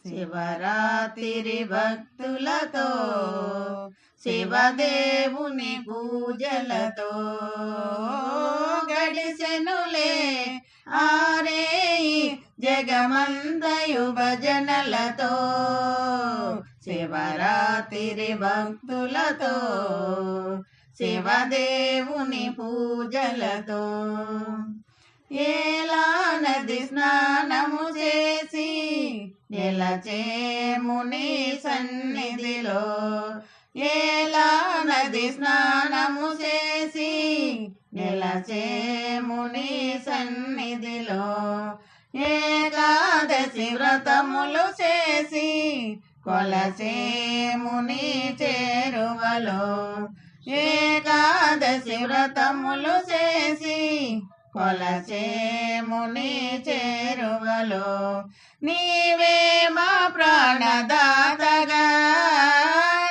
శివరాత్రి భక్తులతో శివదేవుని పూజలతో గడిసెనులే ఆరే జగమంతయు భజనలతో శివరాత్రి భక్తులతో శివదేవుని పూజలతో ఏలా నది స్నానము చేసి నిలచేముని సన్నిధిలో ఏలా నది స్నానము చేసి నిలచేముని సన్నిధిలో ఏకాదశి వ్రతములు చేసి కొలచేముని చేరువలో ఏకాదశి వ్రతములు చేసి కొలచేముని చేరువలో నీవే మా ప్రాణదాతగా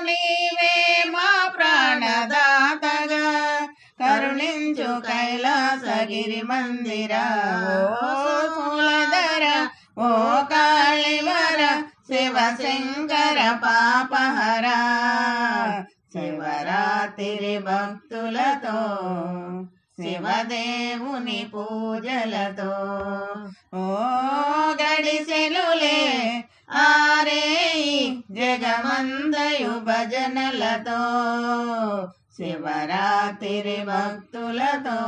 నీవే మా ప్రాణదాతగా కరుణించు కైలాసగిరి మందిరా ఓ మూలధర ఓ కాళివర శివశంకర పాపహర శివరాత్రి భక్తులతో శివదేవుని పూజలతో ఓ గడిసెలులే ఆరే జగమంతయు భజనలతో శివరాత్రి భక్తులతో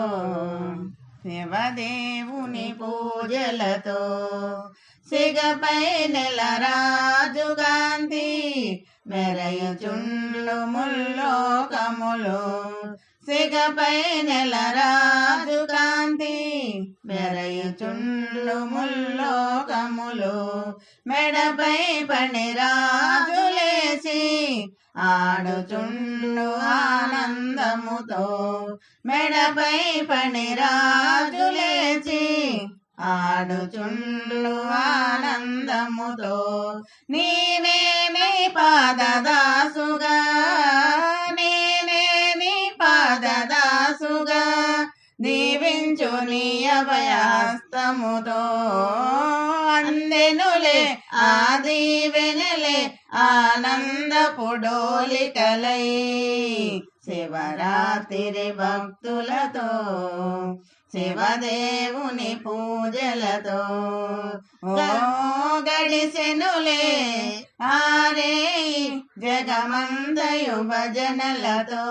శివదేవుని పూజలతో సిగపై నెల రాజుగాంతి మెరయుచుండ్లు ముల్లోకములు సిగపై నెల రాజు కాంతి మెరయుచుండ్లు ముల్లోకములు మెడపై పని రాజులేసి ఆడుచుండ్లు ఆనందముతో మెడపై పని రాజులేసి ఆడుచుండ్లు ఆనందముతో నీవేమే పాదదాసుగా నేనే నీ పాదదాసుగా దీవించు నీ అభయాస్తముతో అందెనులే ఆ దీవెనలే ఆనందపు డోలికలై శివరాత్రి భక్తులతో శివదేవుని పూజలతో ఓ గడిసెనులే ఆరే జగమంతయు భజనలతో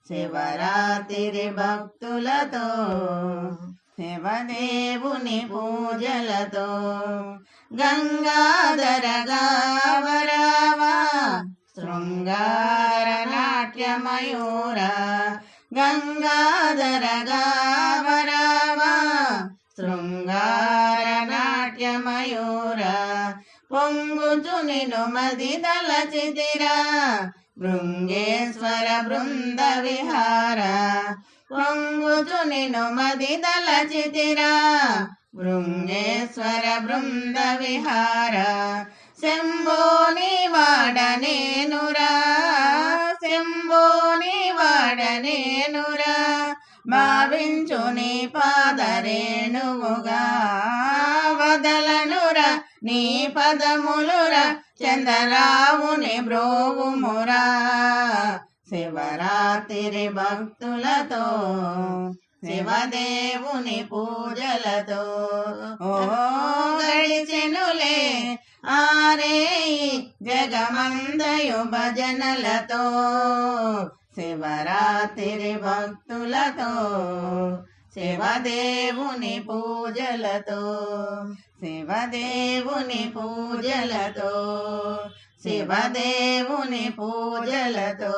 శివరాత్రి భక్తులతో శివదేవుని పూజలతో గంగాధర గావరావా శృంగార నాట్యమయూర గంగాధర గావరావా శృంగార నాట్యమయూర పొంగుచు నిను మది దలచితిరా బృంగేశ్వర బృంద విహార పొంగుచు నిను మది దలచితిరా బృంగేశ్వర బృంద విహార శంభోని వాడనేనురా శంభోని వాడనేనురా భావించు నీ పాదరేణువుగా వదలనురా నీ పదములురా చంద్రరావుని బ్రోవుమురా శివరాత్రి భక్తులతో శివదేవుని పూజలతో ఓ గడిచెనులే ఆరే జగమంతయు భజనలతో శివరాత్రి భక్తులతో శివదేవుని పూజలతో శివదేవుని పూజలతో శివదేవుని పూజలతో